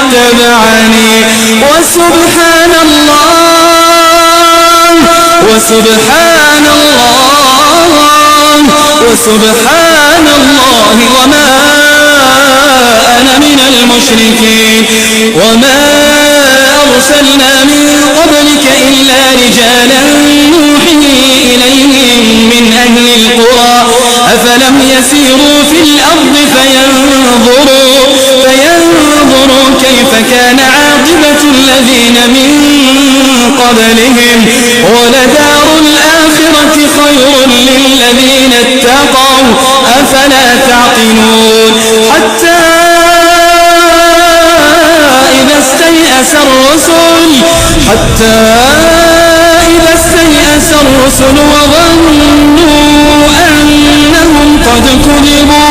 اتبعني وسبحان الله وسبحان الله وما أنا من المشركين وما أرسلنا من قبلك إلا رجالا نوحي إليهم من أهل القرى أفلم يسيروا في الأرض فينظروا كيف كان عاقبة الذين من قبلهم ولدار الآخرة خير للذين اتقوا أفلا تعقلون حتى إذا استيأس الرسل وظنوا أنهم قد كذبوا